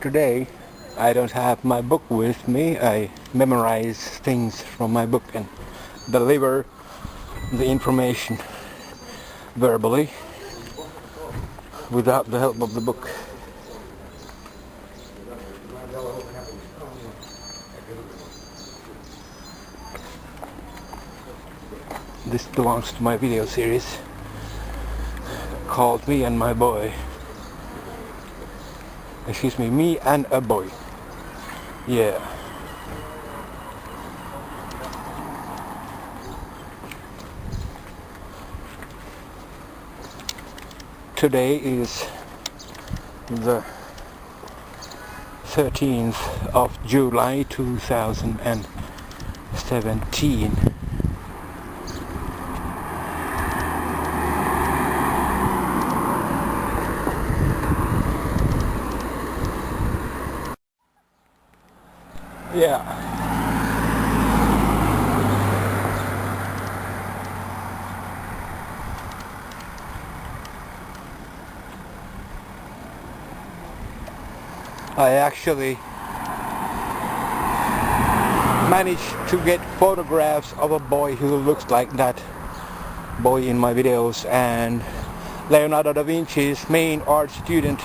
Today I don't have my book with me. I memorize things from my book and deliver the information verbally without the help of the book. This belongs to my video series called Me and My Boy. Excuse me, Me and a Boy. Yeah. Today is the 13th of July 2017. Yeah. I actually managed to get photographs of a boy who looks like that boy in my videos, and Leonardo da Vinci's main art student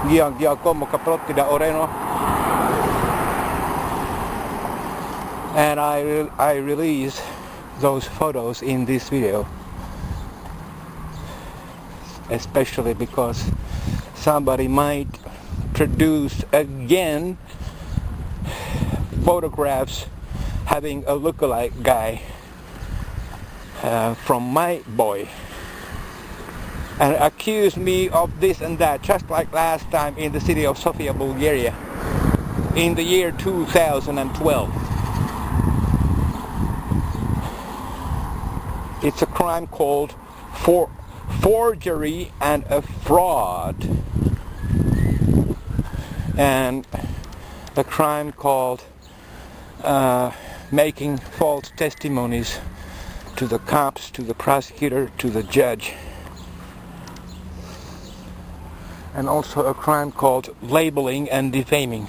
Giacomo Caprotti da Oreno, and I release those photos in this video, especially because somebody might produce again photographs having a lookalike guy from my boy and accuse me of this and that, just like last time in the city of Sofia, Bulgaria in the year 2012. It's a crime called forgery and a fraud, and the crime called making false testimonies to the cops, to the prosecutor, to the judge, and also a crime called labeling and defaming.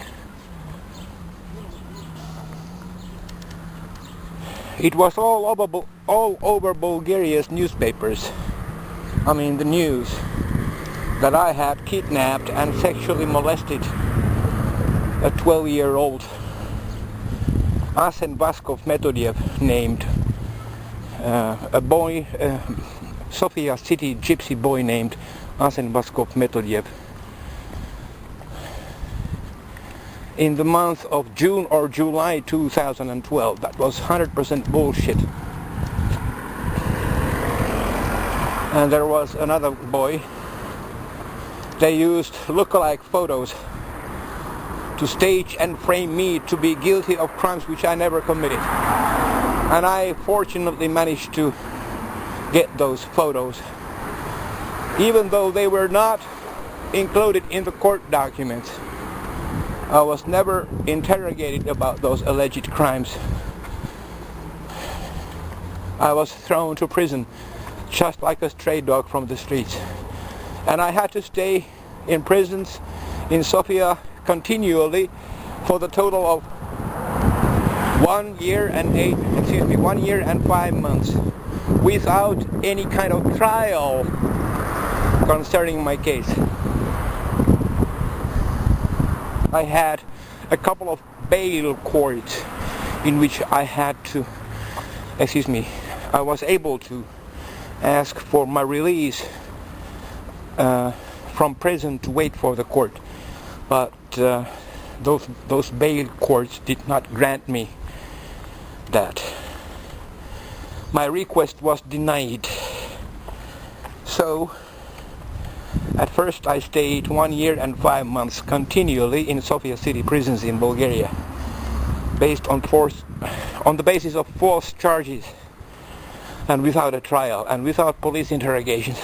It was all over Bulgaria's newspapers, I mean the news, that I had kidnapped and sexually molested a 12-year-old Asen Vaskov Metodiev named a boy, Sofia city gypsy boy named Asen Vaskov Metodiev, in the month of June or July 2012. That was 100% bullshit. And there was another boy. They used lookalike photos to stage and frame me to be guilty of crimes which I never committed. And I fortunately managed to get those photos, even though they were not included in the court documents. I was never interrogated about those alleged crimes. I was thrown to prison just like a stray dog from the streets. And I had to stay in prisons in Sofia continually for the total of 1 year and 5 months without any kind of trial concerning my case. I had a couple of bail courts in which I was able to ask for my release from prison to wait for the court, but those bail courts did not grant me that. My request was denied. So at first I stayed 1 year and 5 months continually in Sofia city prisons in Bulgaria, based on the basis of false charges, and without a trial and without police interrogations.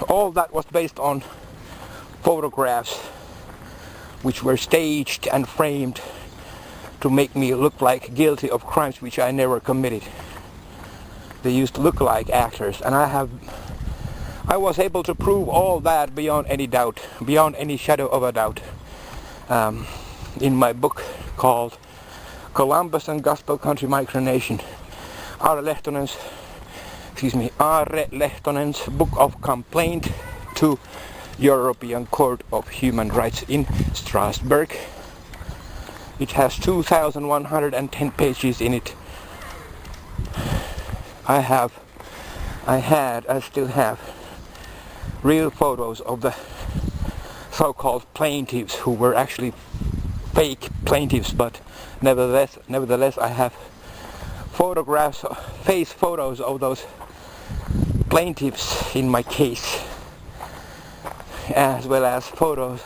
All that was based on photographs which were staged and framed to make me look like guilty of crimes which I never committed. They used look-alike actors, and I I was able to prove all that beyond any doubt, beyond any shadow of a doubt, in my book called Columbus and Gospel Country Micronation, Aarre Lehtonen's Book of Complaint to European Court of Human Rights in Strasbourg. It has 2,110 pages in it. I still have real photos of the so-called plaintiffs who were actually fake plaintiffs, but nevertheless I have photographs, face photos of those plaintiffs in my case, as well as photos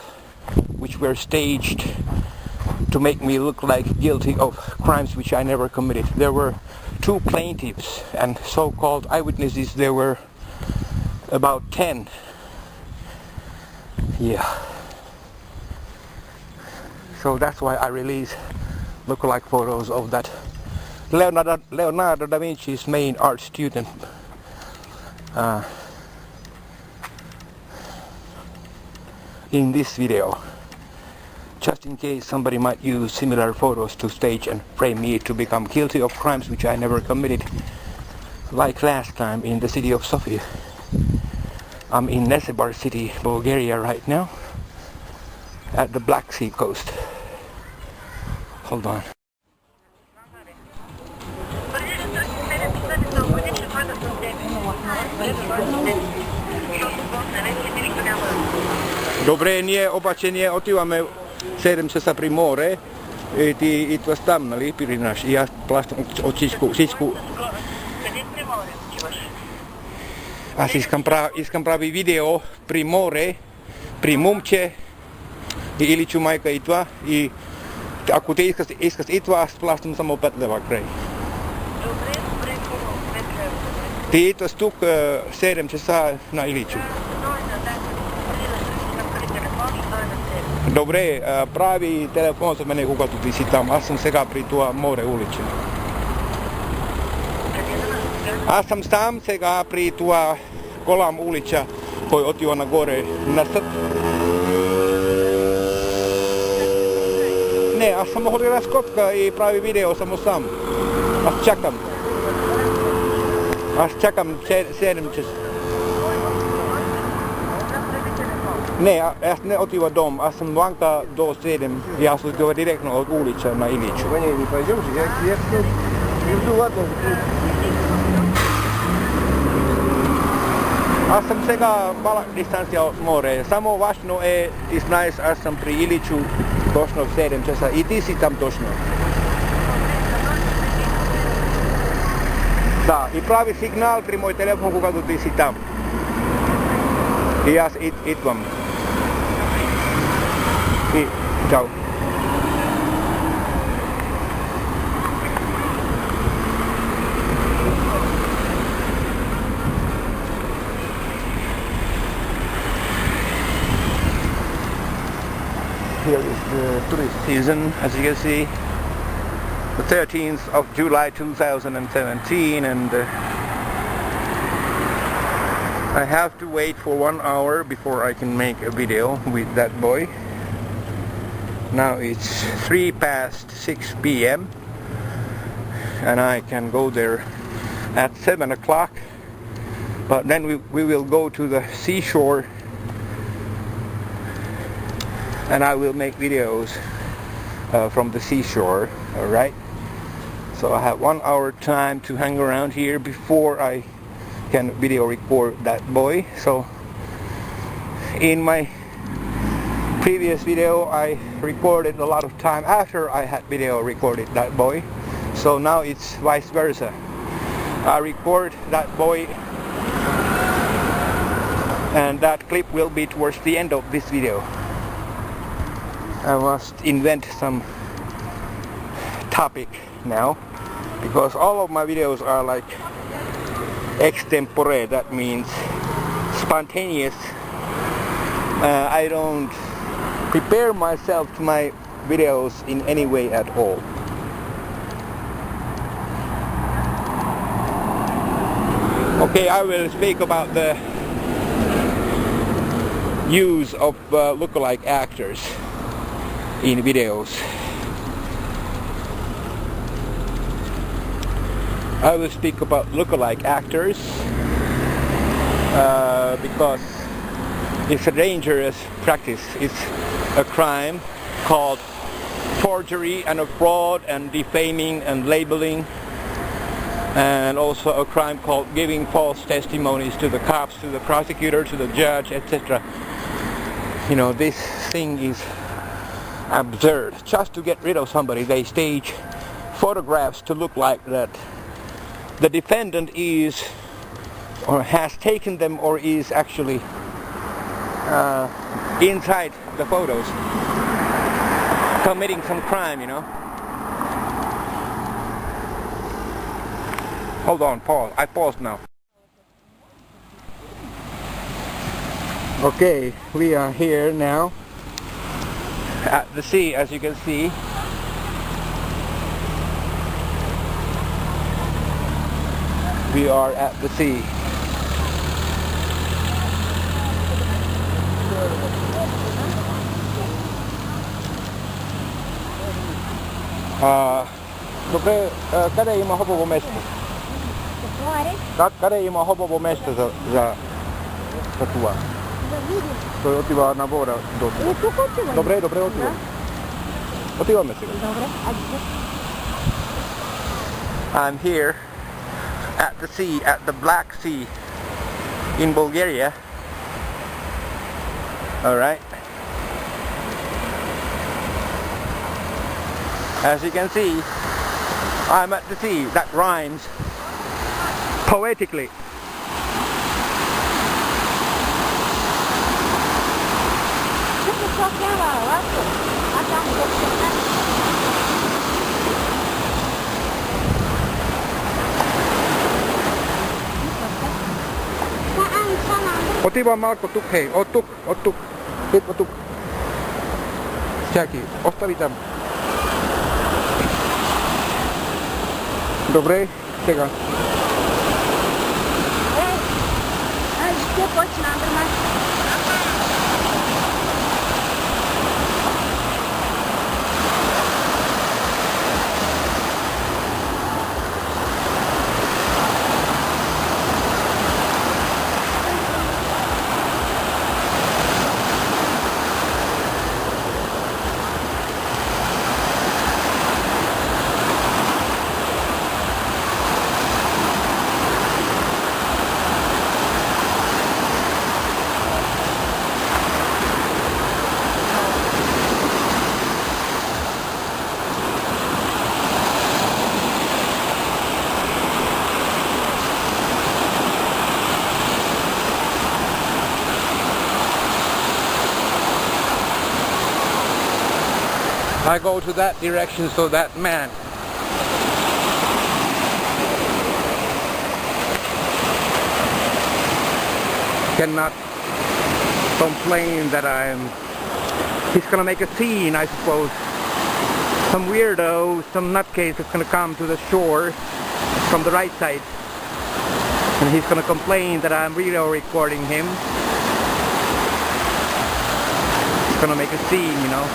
which were staged to make me look like guilty of crimes which I never committed. There were 2 plaintiffs and so-called eyewitnesses. There were about 10. Yeah. So that's why I release look-alike photos of that Leonardo da Vinci's main art student. In this video, just in case somebody might use similar photos to stage and frame me to become guilty of crimes which I never committed, like last time in the city of Sofia. I'm in Nesebar city, Bulgaria right now, at the Black Sea coast. Hold on. Dobre, nie opačenie, otívame 700 pri more, ti itva stamnali pri naš, ja plastom od sisku. A iskam pravi video pri more, pri mumče, i iliču majka itva, i ako te iskas itva, plastom samo petleva kraj. Ti itva stuk 700 na iliču. Dobre, pravi telefon sa mene kukatuti si tam, аз съм сега при това море уличе. Аз съм там сега при това голям улича, кой отива нагоре на съд. Не, аз съм ходи разкотка и прави видео само сам. Аз чакам 7 часа. Ne, аз не отива дом, аз съм ванка до 7 и аз отива директно от улица на Иличу. Аз съм сега малък дистанция от море. Само важно е, ти знаеш, аз съм при Иличу точно в 7 часа и ти си там точно. Да, и прави сигнал при мой телефон, когато ти си там. И аз идвам. И чао. Here is the tourist season, as you can see, the 13th of July 2017, and I have to wait for 1 hour before I can make a video with that boy. Now it's 6 p.m. and I can go there at 7 o'clock, but then we will go to the seashore and I will make videos from the seashore, alright? So I have 1 hour time to hang around here before I can video record that boy. So in my previous video I recorded a lot of time after I had video recorded that boy, so now it's vice versa. I record that boy and that clip will be towards the end of this video. I must invent some topic now, because all of my videos are like extempore, that means spontaneous. I don't prepare myself to my videos in any way at all. Okay, I will speak about the use of lookalike actors in videos. I will speak about lookalike actors because it's a dangerous practice. It's a crime called forgery and a fraud and defaming and labeling, and also a crime called giving false testimonies to the cops, to the prosecutor, to the judge, etc. You know, this thing is absurd. Just to get rid of somebody, they stage photographs to look like that the defendant is or has taken them or is actually inside the photos committing some crime, you know. Hold on, pause. I paused now. Okay, we are here now at the sea, as you can see. We are at the sea. Добре, къде има хубаво место? Къде има хубаво место за това? Той отива на вода до това. Добре, отиваме. Отиваме сега. I'm here at the sea, at the Black Sea in Bulgaria. Alright. As you can see, I'm at the sea. That rhymes poetically. Oti vaan Malko tuk, hei, oot tuk, hitpa tuk. Säkin, ostavi tämän. Dobre, čega? I go to that direction so that man cannot complain that he's gonna make a scene, I suppose. Some weirdo, some nutcase is gonna come to the shore from the right side and he's gonna complain that I'm video recording him. He's gonna make a scene, you know.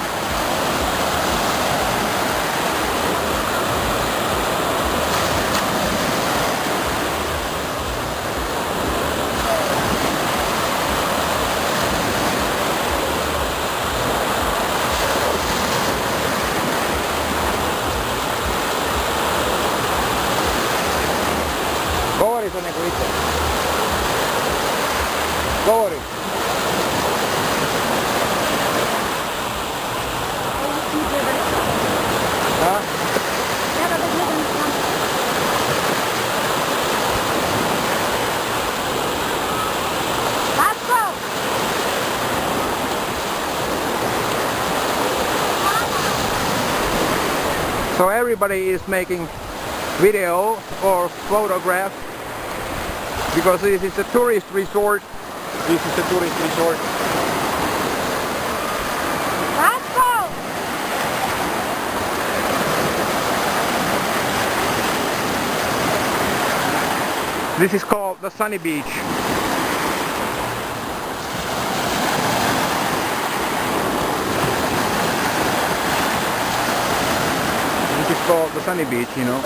Govori. Ha? So everybody is making video or photograph because this is a tourist resort. This is a tourist resort. This is called the Sunny Beach. sunny beach, you know.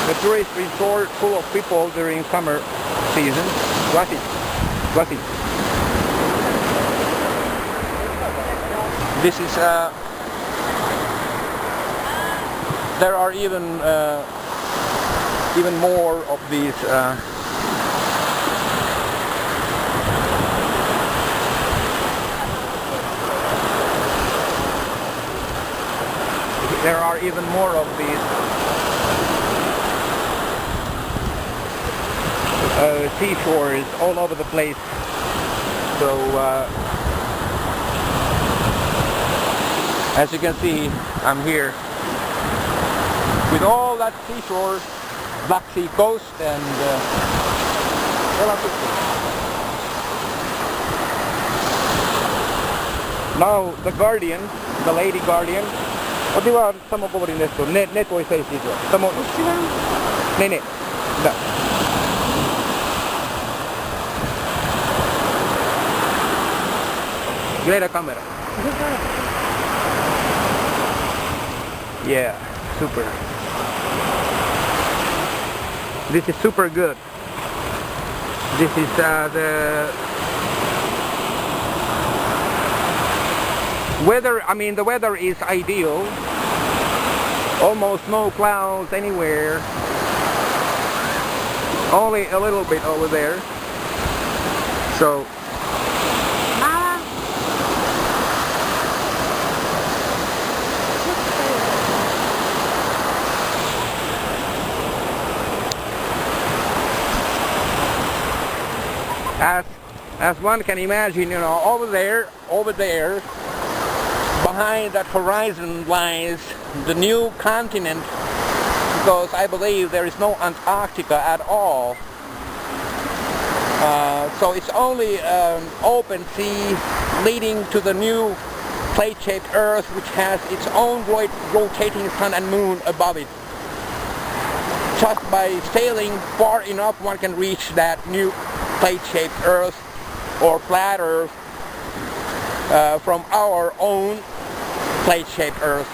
The tourist resort full of people during summer season. Classic. This is there are even more of these seashores all over the place. So as you can see, I'm here with all that seashore, Black Sea coast, and now the Guardian, the Lady Guardian. Oti vaan samo kovarin esto, ne voi seistua. Samo. Ne. Da. Gleda kamera. Yeah, super. This is super good. This is the weather. I mean, the weather is ideal. Almost no clouds anywhere. Only a little bit over there. So. As one can imagine, you know, over there, behind that horizon lies the new continent, because I believe there is no Antarctica at all. So it's only open sea leading to the new plate-shaped Earth, which has its own rotating sun and moon above it. Just by sailing far enough, one can reach that new plate-shaped Earth or flat Earth from our own plate-shaped Earth,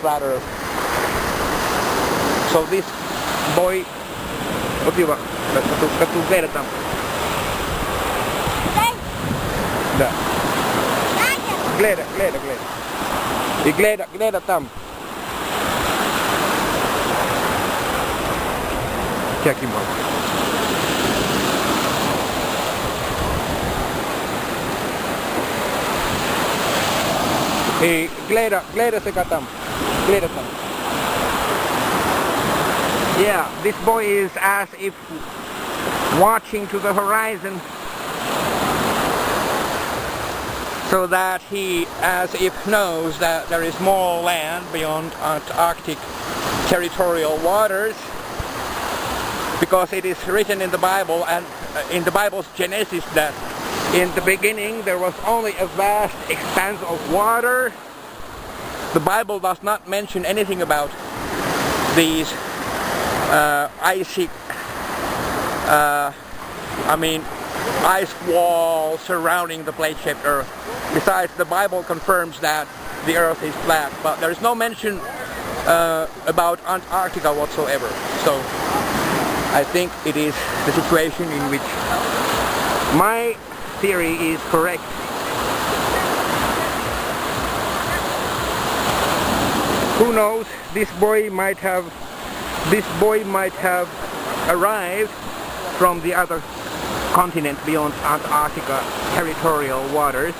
flat Earth. So this boy, katu gleda tam. Da. Gleda. I gleda tam. Čekaj malo. Hey, gleda se tam. Yeah, this boy is as if watching to the horizon, so that he as if knows that there is more land beyond Antarctic territorial waters, because it is written in the Bible and in the Bible's Genesis that in the beginning there was only a vast expanse of water. The Bible does not mention anything about these icy, ice wall surrounding the plate-shaped Earth. Besides, the Bible confirms that the Earth is flat, but there is no mention about Antarctica whatsoever. So I think it is the situation in which my theory is correct. Who knows? This boy might have arrived from the other continent beyond Antarctica territorial waters,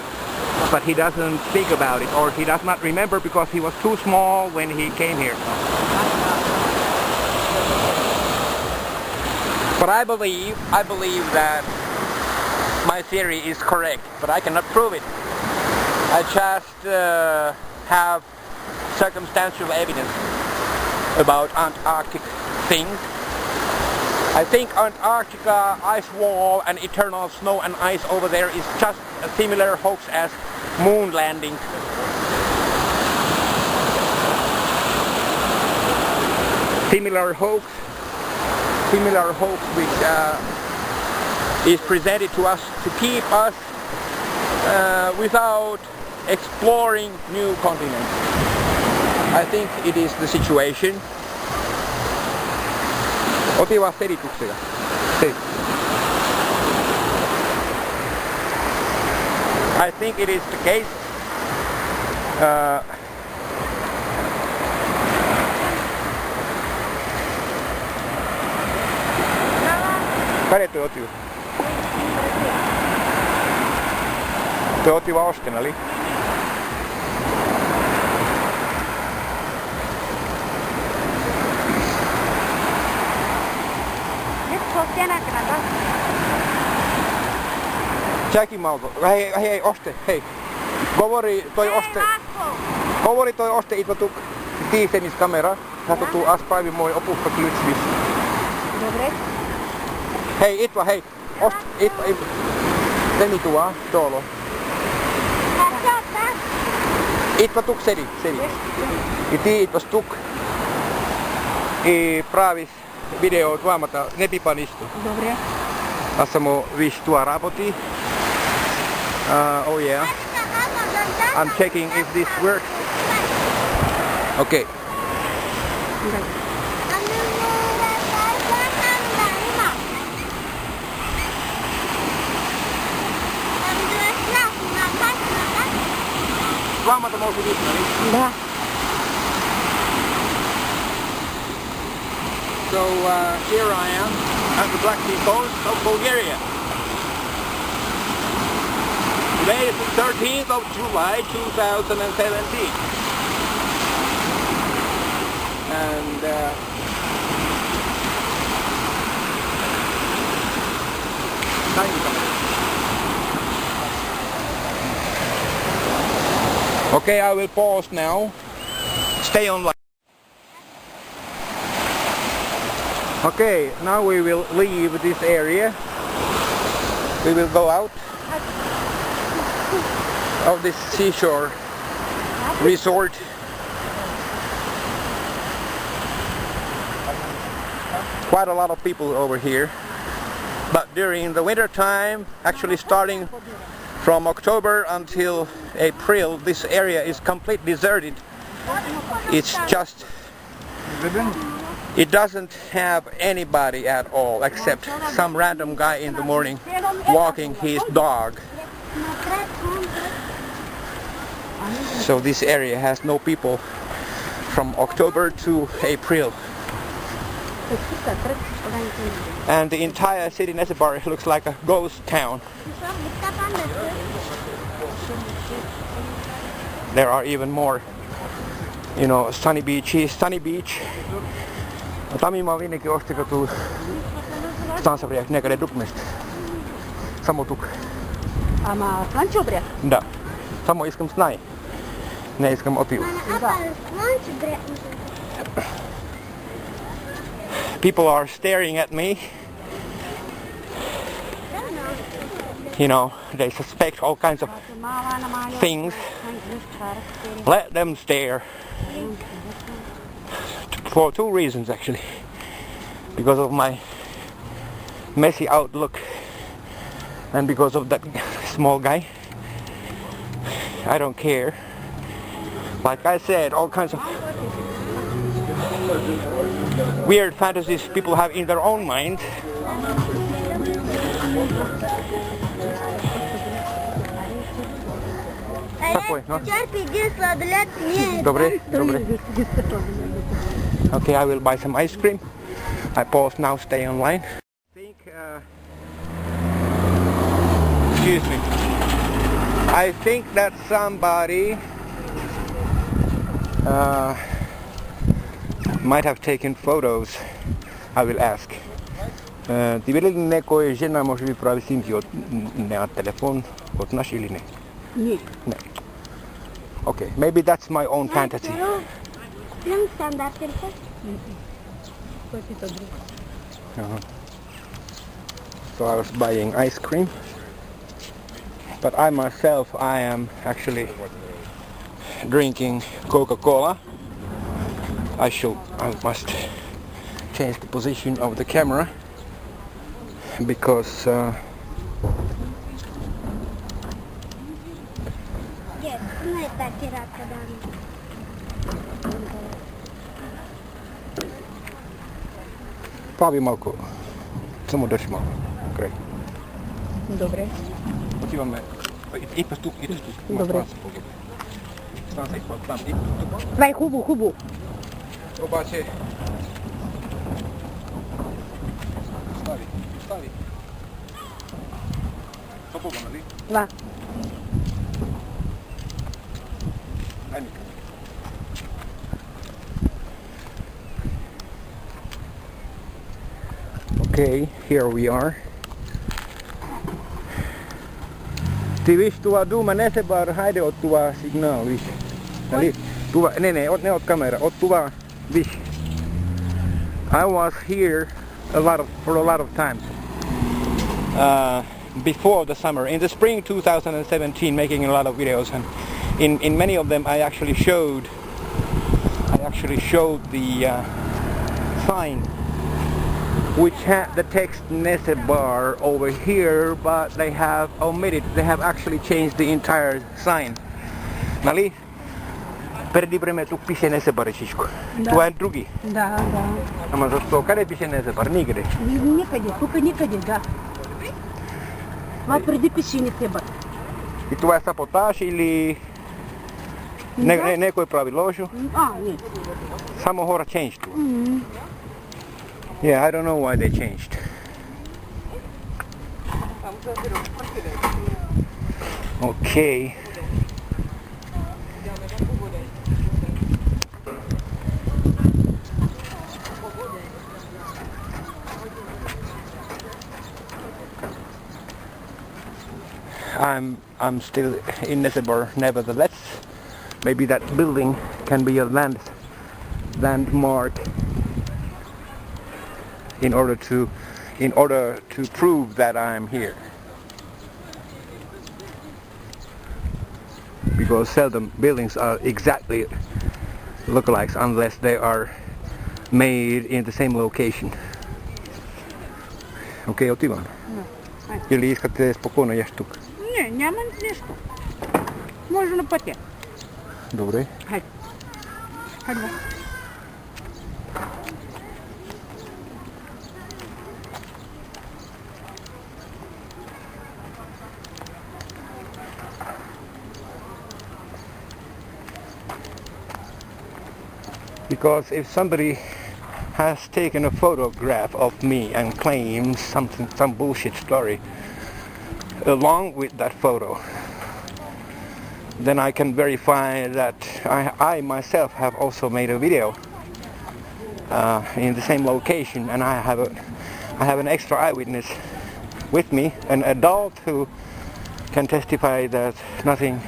but he doesn't speak about it, or he does not remember because he was too small when he came here. But I believe that my theory is correct, but I cannot prove it. I just have circumstantial evidence about Antarctic things. I think Antarctica ice wall and eternal snow and ice over there is just a similar hoax as moon landing. Similar hoax similar hope which is presented to us to keep us without exploring new continents. I think it is the situation. Oti vaan selityksiä. I think it is the case. Kare toi oti. Toi oti vaan ostenali. Jackie Malko. Hei, oste, hei. Govori toi oste itva tuk tiisenis kamera. Hätä tuu aspäivi moi opusta klytsvis. Dobre. Hei, itva, hei. Itva. Teni tuo, tuolla. Itva tuk sedi. Iti itvas tuk. I pravis video tuomata nepipanistu. Dobre. Tässä mun viisi tuo rapoti. Oh yeah. I'm checking if this works. Okay. Tuomata muusi viisi. Da. So here I am at the Black Sea coast of Bulgaria. Today is the 13th of July 2017. And okay, I will pause now. Stay online. Okay, now we will leave this area. We will go out of this seashore resort. Quite a lot of people over here. But during the winter time, actually starting from October until April, this area is completely deserted. It's just... It doesn't have anybody at all except some random guy in the morning walking his dog. So this area has no people from October to April. And the entire city Nesebari looks like a ghost town. There are even more, you know, sunny beaches, sunny beach. Tami mä vinnekin ostiko tuu stansabriak nekade dupmest. Samo tuk. Ama lančobriak? Da. Samo iskam snaj. Ne iskam otiu. People are staring at me. You know, they suspect all kinds of things. Let them stare. For two reasons actually. Because of my messy outlook and because of that small guy. I don't care. Like I said, all kinds of weird fantasies people have in their own mind. Dobre. Okay, I will buy some ice cream. I pause now, stay online. Excuse me. I think that somebody might have taken photos. I will ask. Ti veli nekoj žena može bi pravi snimki od na telefon od naš ili ne? Ne. Okay, maybe that's my own fantasy. So I was buying ice cream, but I myself, I am actually drinking Coca-Cola. I must change the position of the camera because pravi malko, samo drži malo, kraj. Dobre. Otivam me, ideš tu. Dobre. Stan se tam, Vai, hubu. Obače. Stavi. To pogledaj, vi? Va. Ajme. Okay, here we are. Ti viš tuva duma ne se bar hajde od tuva signal, viš. Ali, tuva, ne, od kamera, od tuva, viš. I was here for a lot of times. Before the summer, in the spring 2017, making a lot of videos, and in many of them I actually showed the sign which had the text Nesebar over here, but they have omitted, they have actually changed the entire sign. Нали? Преди време тук пише Nesebar, всичко. Това е други. Да. Ама защо? Къде пише Nesebar? Никъде. Никъде, тук никъде, да. Това преди пише Nesebar. И това е саботаж или некой прави лошо? Не. Само хора changed. Yeah, I don't know why they changed. Okay. I'm still in Nesebar, nevertheless. Maybe that building can be a landmark in order to prove that I'm here. Because seldom buildings are exactly lookalikes unless they are made in the same location. Окей, отивам. Или искате спокойно яш тук? Не, няма нещо. Може на пътя. Добре. Хайде. Because if somebody has taken a photograph of me and claims some bullshit story along with that photo, then I can verify that I myself have also made a video in the same location, and I have an extra eyewitness with me, an adult who can testify that nothing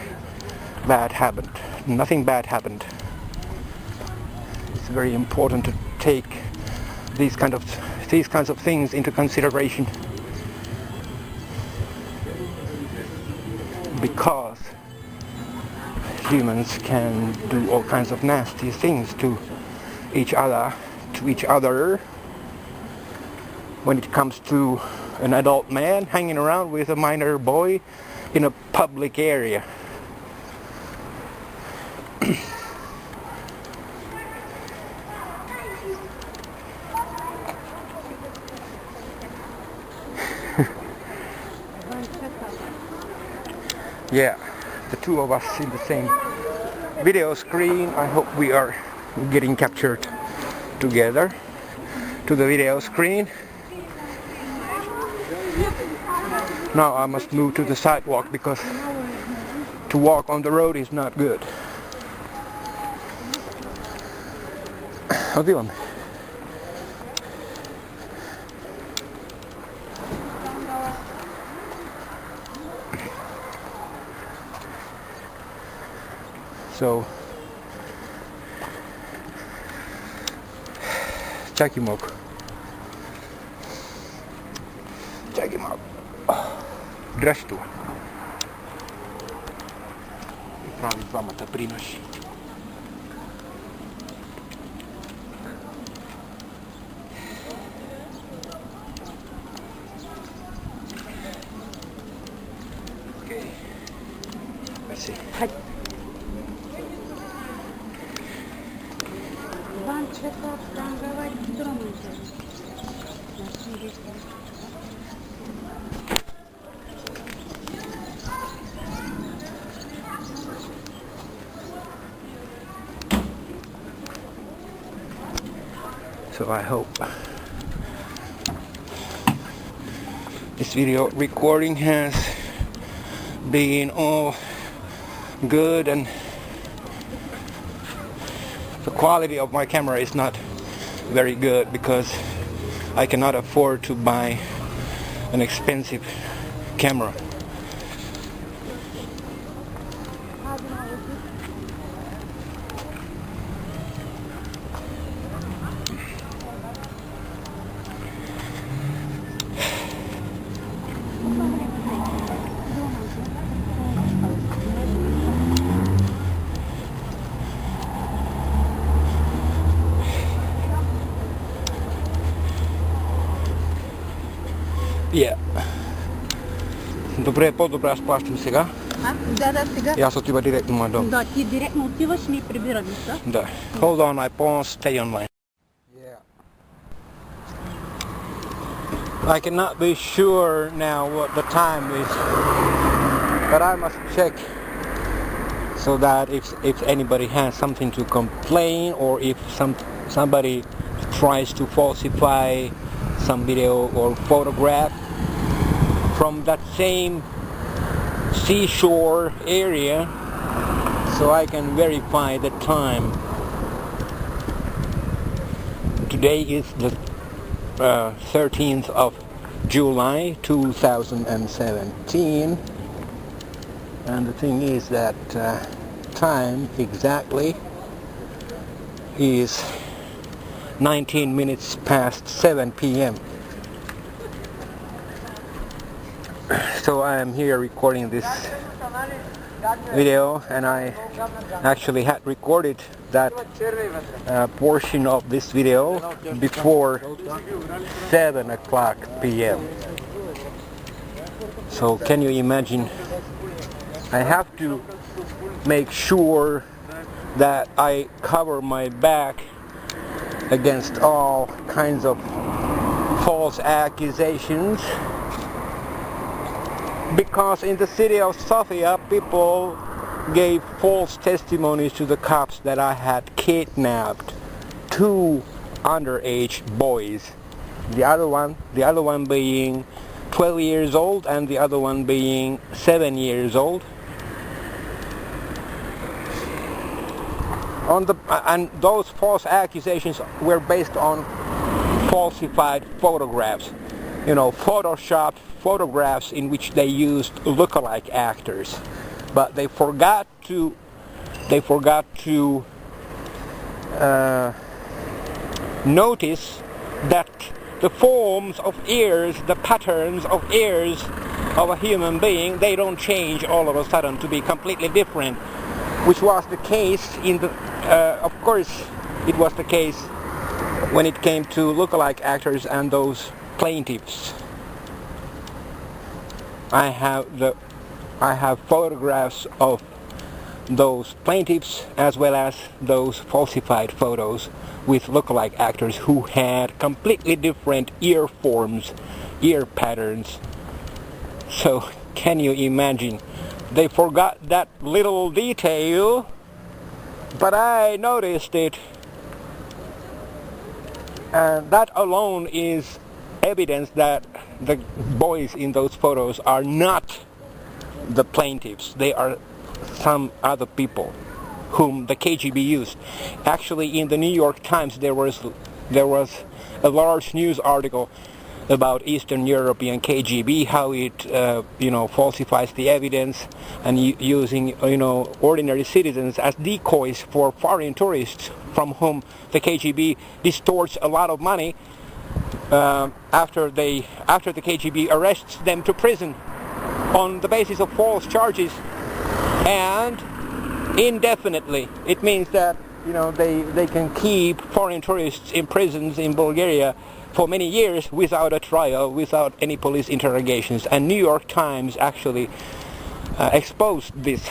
bad happened. It's very important to take these kinds of things into consideration, because humans can do all kinds of nasty things to each other when it comes to an adult man hanging around with a minor boy in a public area. Yeah, the two of us in the same video screen. I hope we are getting captured together to the video screen. Now I must move to the sidewalk because to walk on the road is not good. Otivam. So, Chakimok. Zdraštu. Pravi vama da prinoši. So I hope this video recording has been all good, and the quality of my camera is not very good because I cannot afford to buy an expensive camera. Yeah. Добре, по-добре аз плащам сега. Да, сега. И аз отива директно на дом. Да, ти директно отиваш и ни прибираме, да? Да. Hold on, I pause, stay online. Yeah. I cannot be sure now what the time is, but I must check so that if anybody has something to complain, or if somebody tries to falsify some video or photograph from that same seashore area, so I can verify the time. Today is the 13th of July 2017, and the thing is that time exactly is 19 minutes past 7 p.m. So I am here recording this video, and I actually had recorded that portion of this video before 7 o'clock p.m. So can you imagine, I have to make sure that I cover my back against all kinds of false accusations, because in the city of Sofia people gave false testimonies to the cops that I had kidnapped 2 underage boys, the other one being 12 years old and the other one being 7 years old. And those false accusations were based on falsified photographs, you know, photoshopped photographs in which they used look-alike actors, but they forgot to notice that the forms of ears, the patterns of ears of a human being, they don't change all of a sudden to be completely different, which was the case in the of course it was the case when it came to look-alike actors and those plaintiffs. I have photographs of those plaintiffs as well as those falsified photos with look-alike actors who had completely different ear forms, ear patterns. So can you imagine? They forgot that little detail, but I noticed it, and that alone is evidence that the boys in those photos are not the plaintiffs. They are some other people whom the KGB used. Actually, in the New York Times there was a large news article about Eastern European KGB, how it falsifies the evidence and using ordinary citizens as decoys for foreign tourists from whom the KGB distorts a lot of money after the KGB arrests them to prison on the basis of false charges and indefinitely. It means that they can keep foreign tourists in prisons in Bulgaria for many years without a trial, without any police interrogations. And New York Times actually exposed this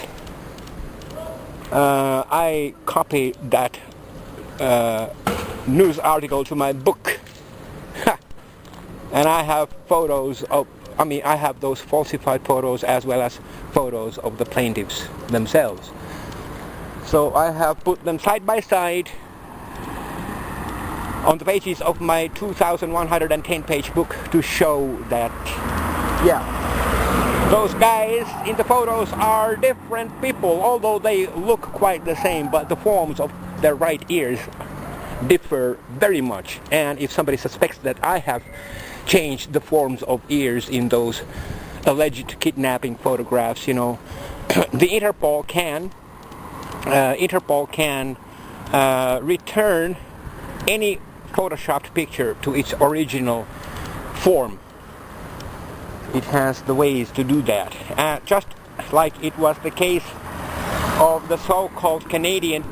I copied that news article to my book. And I have photos of, I have those falsified photos as well as photos of the plaintiffs themselves. So I have put them side by side on the pages of my 2,110 page book to show that, yeah, those guys in the photos are different people, although they look quite the same, but the forms of their right ears differ very much. And if somebody suspects that I have changed the forms of ears in those alleged kidnapping photographs, you know, the Interpol can return any photoshopped picture to its original form. It has the ways to do that. Just like it was the case of the so-called Canadian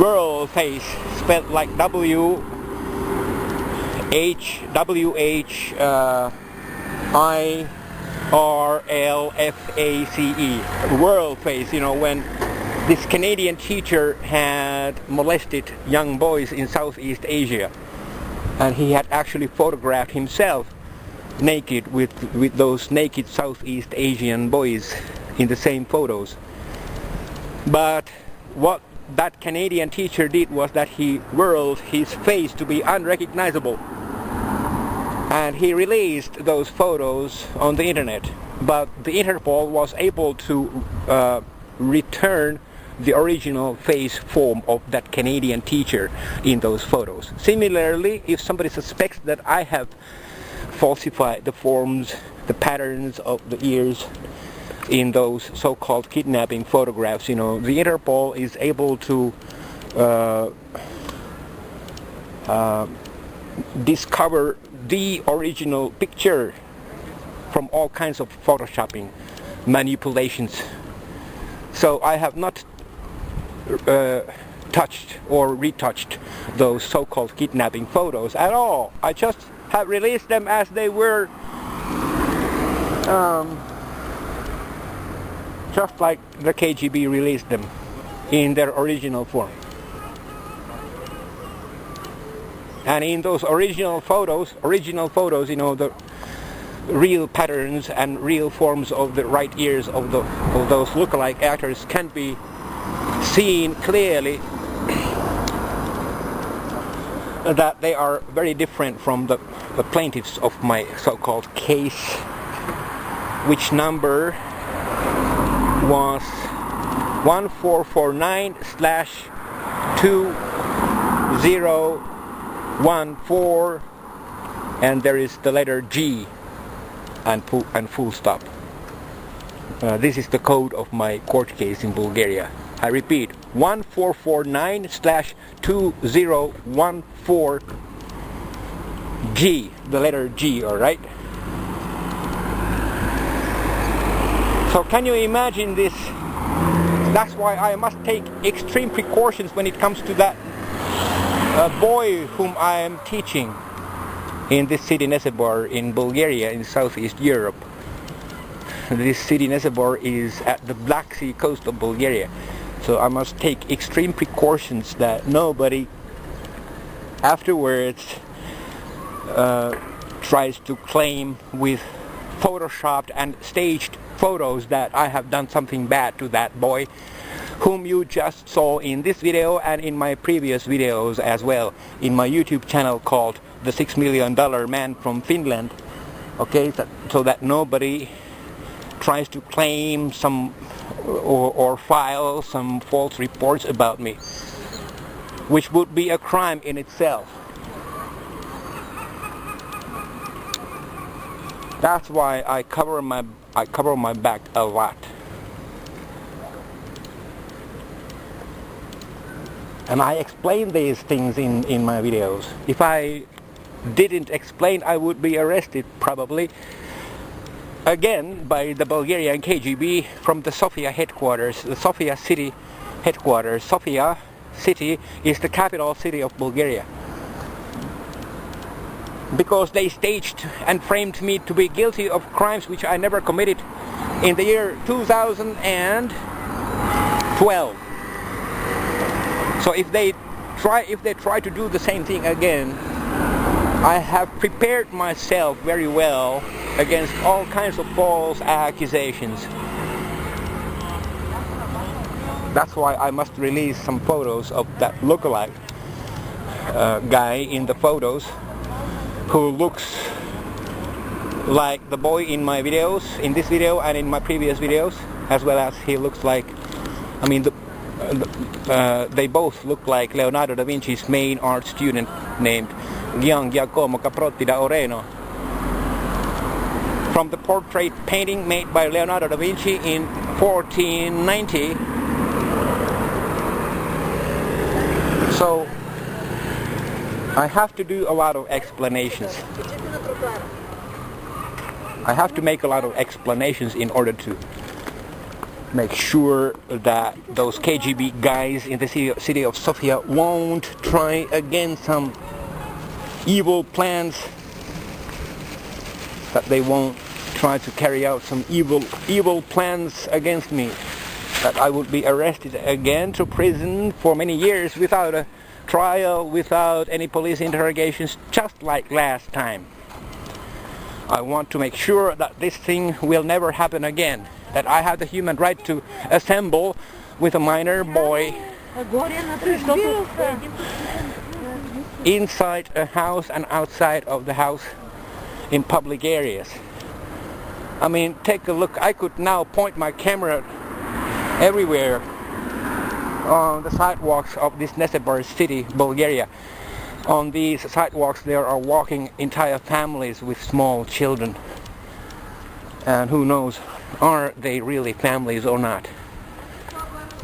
world face, spelled like WHWHIRLFACE, world face, you know, when this Canadian teacher had molested young boys in Southeast Asia, and he had actually photographed himself naked with those naked Southeast Asian boys in the same photos. But what that Canadian teacher did was that he whirled his face to be unrecognizable, and he released those photos on the internet. But the Interpol was able to return the original face form of that Canadian teacher in those photos. Similarly, if somebody suspects that I have falsified the forms, the patterns of the ears in those so-called kidnapping photographs, you know, the Interpol is able to discover the original picture from all kinds of photoshopping manipulations. So I have not touched or retouched those so-called kidnapping photos at all. I just have released them as they were, just like the KGB released them in their original form. And in those original photos, you know, the real patterns and real forms of the right ears of those lookalike actors can be seen clearly that they are very different from the plaintiffs of my so-called case, which number was 1449/2014, and there is the letter G and full stop. This is the code of my court case in Bulgaria. I repeat, 1449/2014 G, the letter G, alright? So can you imagine this? That's why I must take extreme precautions when it comes to that boy whom I am teaching in this city Nesebor in Bulgaria in Southeast Europe. This city Nesebor is at the Black Sea coast of Bulgaria. So I must take extreme precautions that nobody afterwards tries to claim with photoshopped and staged photos that I have done something bad to that boy, whom you just saw in this video and in my previous videos as well, in my YouTube channel called The $6 Million Man from Finland. Okay, so that nobody tries to claim some or file some false reports about me, which would be a crime in itself. That's why I cover my back a lot. And I explain these things in my videos. If I didn't explain, I would be arrested probably again by the Bulgarian KGB from the Sofia headquarters, the Sofia city headquarters. Sofia city is the capital city of Bulgaria. Because they staged and framed me to be guilty of crimes which I never committed in the year 2000 and 12. So if they try to do the same thing again, I have prepared myself very well against all kinds of false accusations. That's why I must release some photos of that lookalike guy in the photos, who looks like the boy in my videos, in this video and in my previous videos, as well as he looks like, I mean, they both look like Leonardo da Vinci's main art student named Gian Giacomo Caprotti da Oreno, from the portrait painting made by Leonardo da Vinci in 1490. So I have to do a lot of explanations. I have to make a lot of explanations in order to make sure that those KGB guys in the city of Sofia won't try again some evil plans, that they won't try to carry out some evil plans against me, that I would be arrested again to prison for many years without a trial, without any police interrogations, just like last time. I want to make sure that this thing will never happen again, that I have the human right to assemble with a minor boy inside a house and outside of the house in public areas. I mean, take a look. I could now point my camera everywhere on the sidewalks of this Nesebar city, Bulgaria. On these sidewalks there are walking entire families with small children. And who knows, are they really families or not?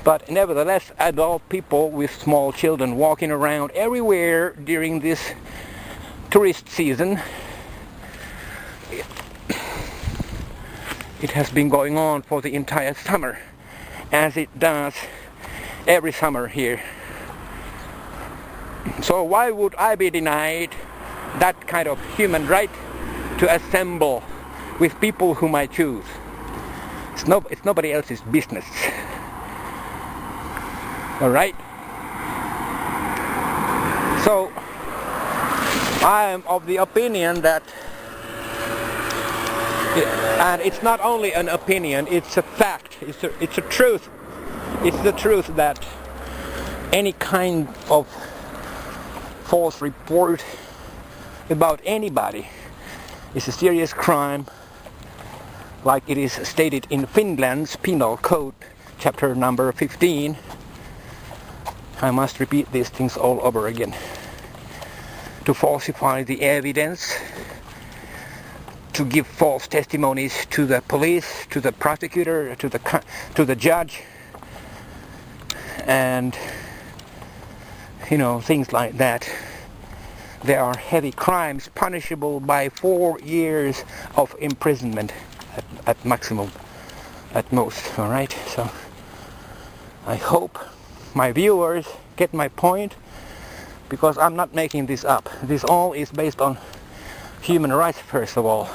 But nevertheless, adult people with small children walking around everywhere during this tourist season. It has been going on for the entire summer, as it does every summer here. So why would I be denied that kind of human right to assemble with people whom I choose? It's nobody else's business. Alright? So I am of the opinion that, and it's not only an opinion, it's a fact, it's a truth. It's the truth that any kind of false report about anybody is a serious crime, like it is stated in Finland's Penal Code, chapter number 15. I must repeat these things all over again. To falsify the evidence, to give false testimonies to the police, to the prosecutor, to the judge, and things like that. There are heavy crimes punishable by 4 years of imprisonment at maximum, at most. All right, so I hope my viewers get my point, because I'm not making this up. This all is based on human rights, first of all,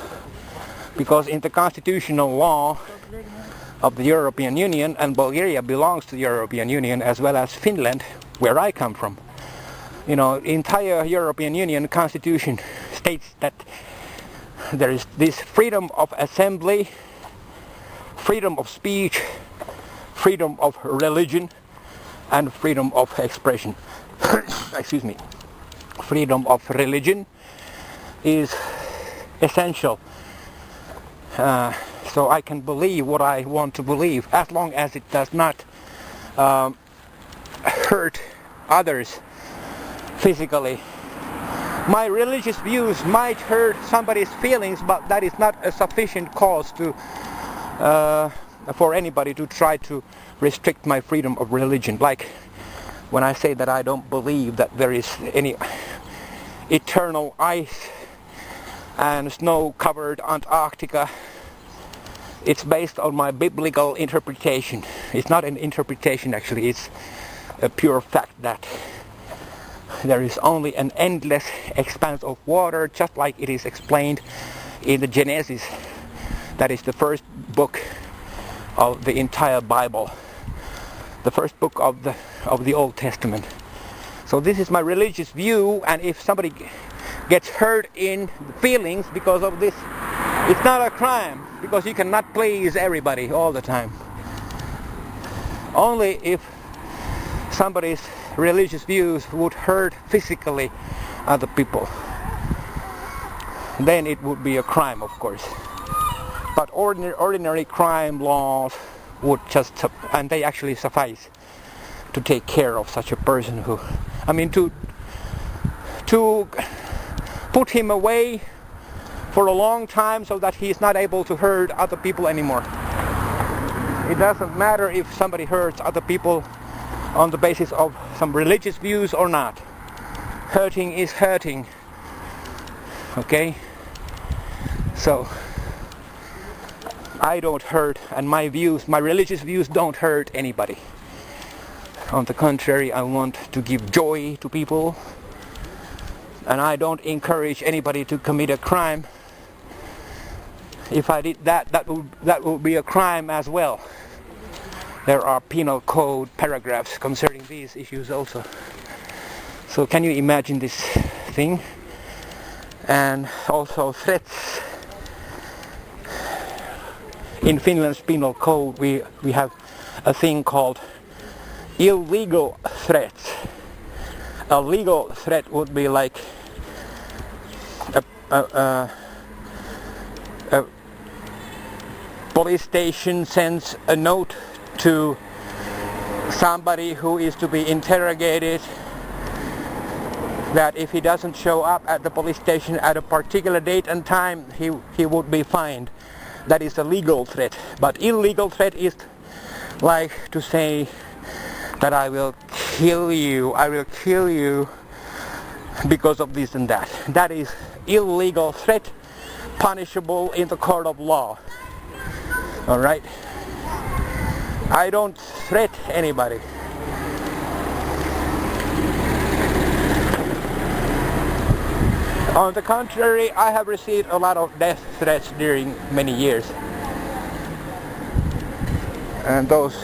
because in the constitutional law of the European Union, and Bulgaria belongs to the European Union as well as Finland, where I come from. The entire European Union constitution states that there is this freedom of assembly, freedom of speech, freedom of religion, and freedom of expression. Excuse me. Freedom of religion is essential. So I can believe what I want to believe, as long as it does not hurt others physically. My religious views might hurt somebody's feelings, but that is not a sufficient cause to for anybody to try to restrict my freedom of religion. Like when I say that I don't believe that there is any eternal ice and snow-covered Antarctica, it's based on my biblical interpretation. It's not an interpretation, actually, it's a pure fact that there is only an endless expanse of water, just like it is explained in the Genesis. That is the first book of the entire Bible. the first book of the Old Testament. So this is my religious view, and if somebody gets hurt in feelings because of this, it's not a crime, because you cannot please everybody all the time. Only if somebody's religious views would hurt physically other people, then it would be a crime, of course. But ordinary crime laws would just, and they actually suffice to take care of such a person who, to put him away for a long time so that he is not able to hurt other people anymore. It doesn't matter if somebody hurts other people on the basis of some religious views or not. Hurting is hurting. Okay? So I don't hurt, and my religious views don't hurt anybody. On the contrary, I want to give joy to people, and I don't encourage anybody to commit a crime. If I did that, that would be a crime as well. There are penal code paragraphs concerning these issues also. So can you imagine this thing? And also threats. In Finland's penal code we have a thing called illegal threats. A legal threat would be like a police station sends a note to somebody who is to be interrogated that if he doesn't show up at the police station at a particular date and time, he would be fined. That is a legal threat. But illegal threat is like to say that I will kill you because of this and that. That is illegal threat, punishable in the court of law. Alright? I don't threat anybody. On the contrary, I have received a lot of death threats during many years. And those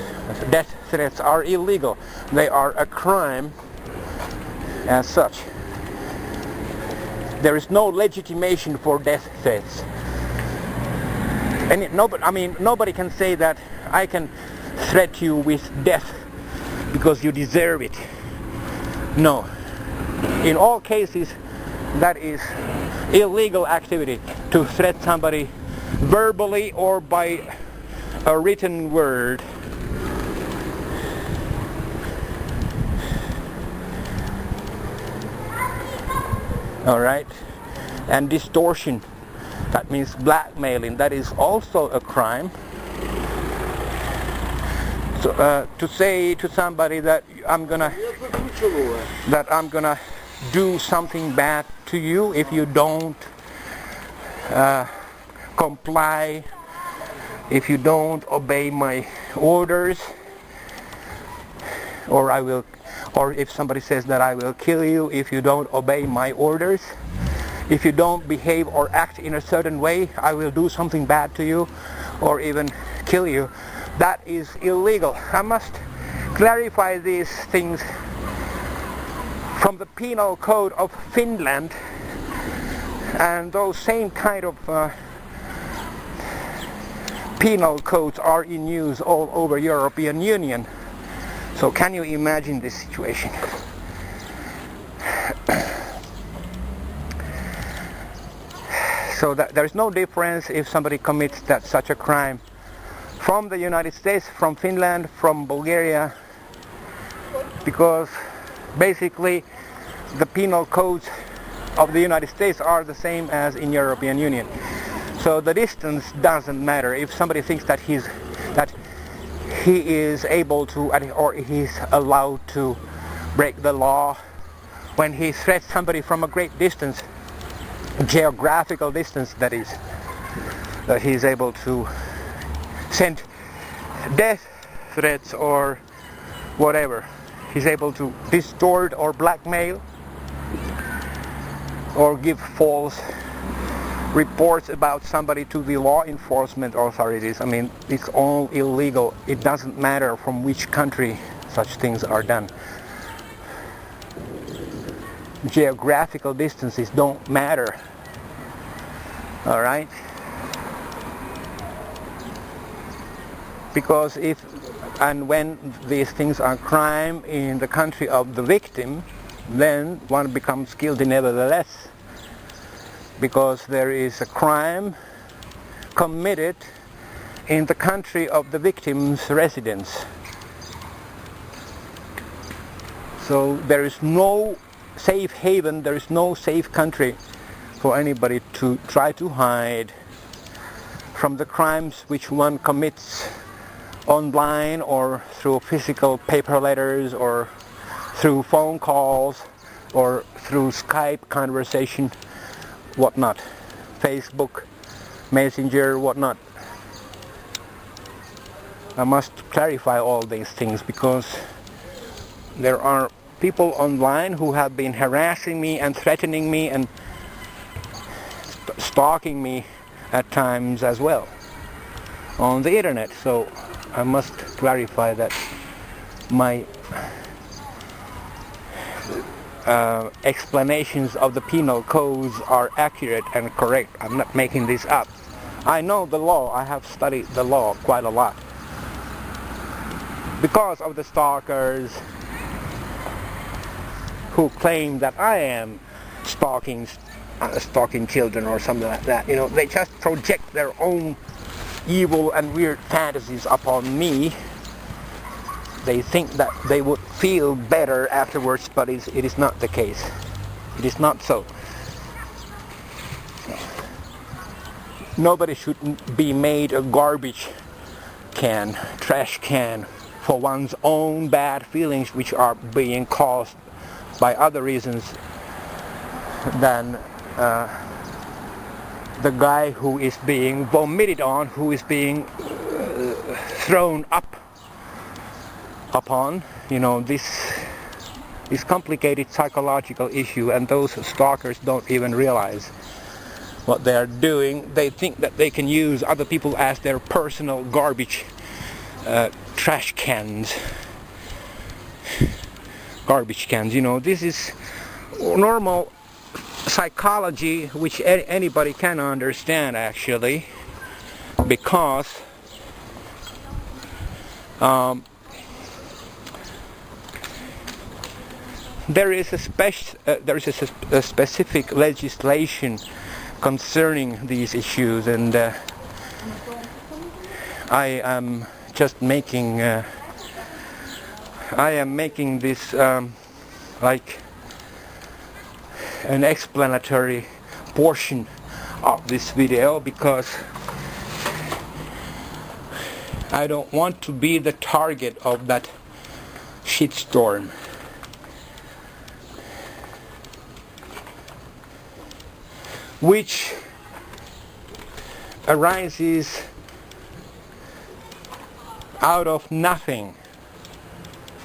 death threats are illegal. They are a crime as such. There is no legitimation for death threats. And nobody can say that I can threat you with death because you deserve it. No. In all cases, that is illegal activity to threat somebody verbally or by a written word. Alright? And distortion, that means blackmailing, that is also a crime. So, to say to somebody that I'm gonna do something bad to you if you don't comply, if you don't obey my orders, or if somebody says that I will kill you if you don't obey my orders, if you don't behave or act in a certain way, I will do something bad to you or even kill you. That is illegal. I must clarify these things from the penal code of Finland, and those same kind of penal codes are in use all over European Union. So can you imagine this situation? So that there is no difference if somebody commits such a crime from the United States, from Finland, from Bulgaria, because basically the penal codes of the United States are the same as in European Union. So the distance doesn't matter. If somebody thinks that he is able to, or he's allowed to break the law, when he threats somebody from a great distance, geographical distance that is, that he's able to send death threats or whatever. He's able to distort or blackmail or give false reports about somebody to the law enforcement authorities. I mean, it's all illegal. It doesn't matter from which country such things are done. Geographical distances don't matter. All right? Because if and when these things are crime in the country of the victim, then one becomes guilty nevertheless. Because there is a crime committed in the country of the victim's residence. So there is no safe haven, there is no safe country for anybody to try to hide from the crimes which one commits online or through physical paper letters or through phone calls or through Skype conversation, whatnot, Facebook, Messenger, whatnot. I must clarify all these things because there are people online who have been harassing me and threatening me and stalking me at times as well on the internet. So I must clarify that my explanations of the penal codes are accurate and correct. I'm not making this up. I know the law. I have studied the law quite a lot. Because of the stalkers who claim that I am stalking children or something like that. You know, they just project their own evil and weird fantasies upon me. They think that they would feel better afterwards, but it is not the case. It is not so. Nobody should be made a garbage can, trash can, for one's own bad feelings which are being caused by other reasons than the guy who is being vomited on, who is being thrown upon. You know, this complicated psychological issue, and those stalkers don't even realize what they are doing. They think that they can use other people as their personal garbage trash cans. Garbage cans, you know, this is normal psychology which anybody can understand actually, because there is a specific legislation concerning these issues, and I am just making this like an explanatory portion of this video, because I don't want to be the target of that shitstorm. Which arises out of nothing.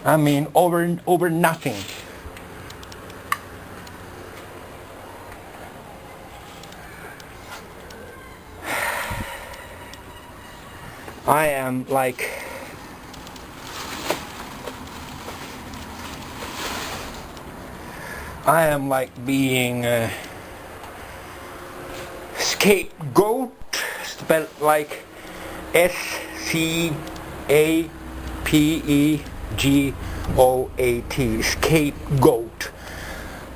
I mean, over nothing. I am like being a scapegoat, spelled like S-C-A-P-E-G-O-A-T, scapegoat.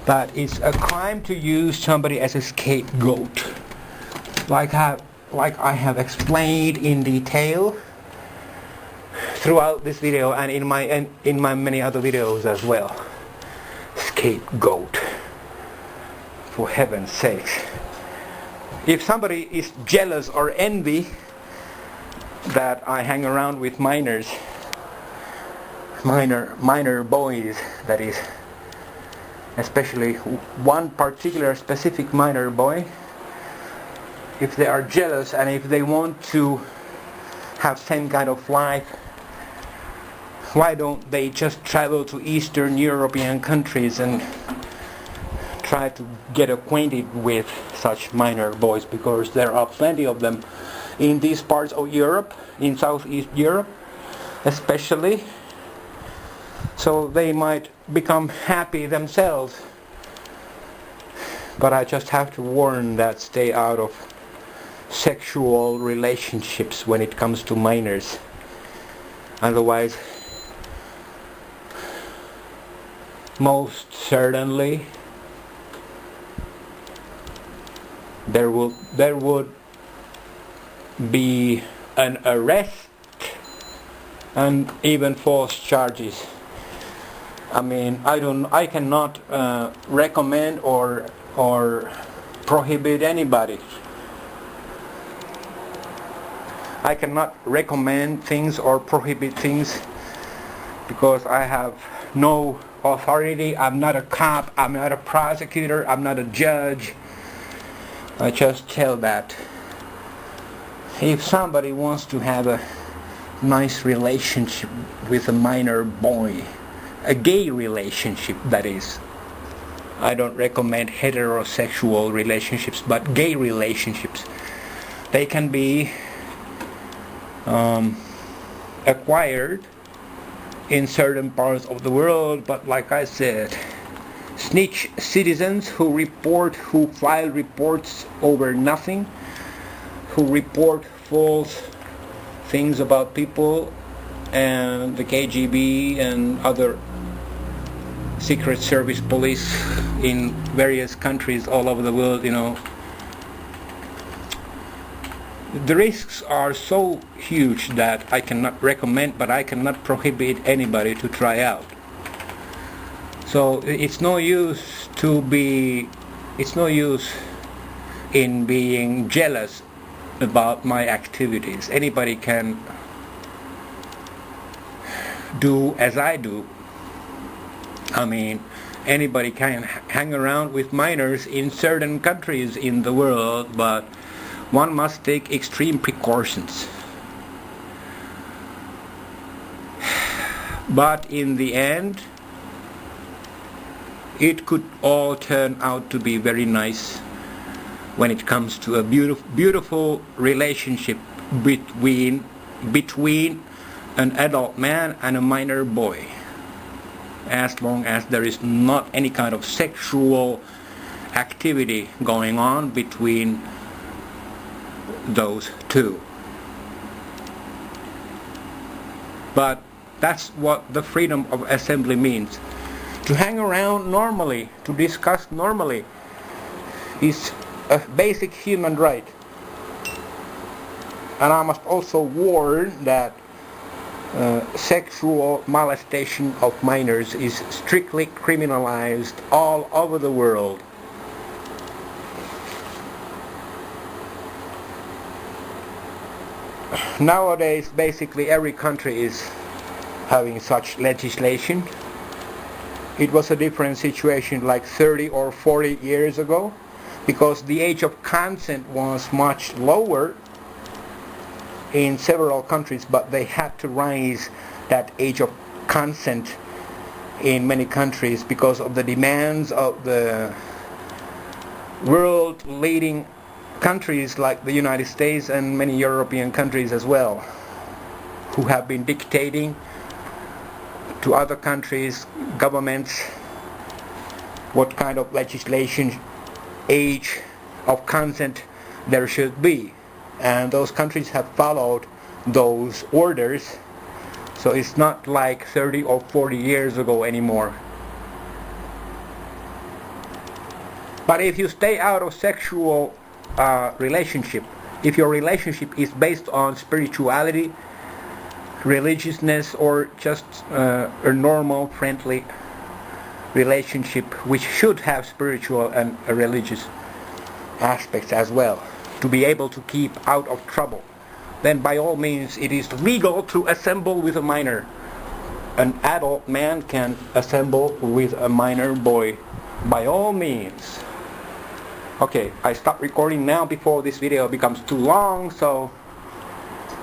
But it's a crime to use somebody as a scapegoat, like I have explained in detail throughout this video and in my many other videos as well. Scapegoat, for heaven's sakes. If somebody is jealous or envy that I hang around with minor boys, that is, especially one particular specific minor boy, if they are jealous and if they want to have same kind of life, why don't they just travel to Eastern European countries and try to get acquainted with such minor boys, because there are plenty of them in these parts of Europe, in Southeast Europe especially. So they might become happy themselves. But I just have to warn that stay out of sexual relationships when it comes to minors. Otherwise, most certainly there would be an arrest and even false charges. I mean, I cannot recommend or prohibit anybody. I cannot recommend things or prohibit things because I have no authority. I'm not a cop, I'm not a prosecutor, I'm not a judge. I just tell that if somebody wants to have a nice relationship with a minor boy, a gay relationship that is, I don't recommend heterosexual relationships, but gay relationships, they can be acquired in certain parts of the world, but like I said, snitch citizens who file reports over nothing, who report false things about people, and the KGB and other secret service police in various countries all over the world, you know, the risks are so huge that I cannot recommend, but I cannot prohibit anybody to try out. So it's no use in being jealous about my activities. Anybody can do as I do. I mean, anybody can hang around with minors in certain countries in the world, but one must take extreme precautions. But in the end, it could all turn out to be very nice when it comes to a beautiful relationship between an adult man and a minor boy, as long as there is not any kind of sexual activity going on between those two. But that's what the freedom of assembly means. To hang around normally, to discuss normally, is a basic human right. And I must also warn that sexual molestation of minors is strictly criminalized all over the world. Nowadays, basically every country is having such legislation. It was a different situation like 30 or 40 years ago, because the age of consent was much lower in several countries, but they had to raise that age of consent in many countries because of the demands of the world leading countries like the United States and many European countries as well, who have been dictating to other countries, governments, what kind of legislation, age of consent there should be. And those countries have followed those orders, so it's not like 30 or 40 years ago anymore. But if you stay out of sexual relationship, if your relationship is based on spirituality, religiousness, or just a normal friendly relationship which should have spiritual and religious aspects as well, to be able to keep out of trouble, then by all means it is legal to assemble with a minor. An adult man can assemble with a minor boy by all means. Okay, I stop recording now before this video becomes too long, so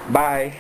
bye.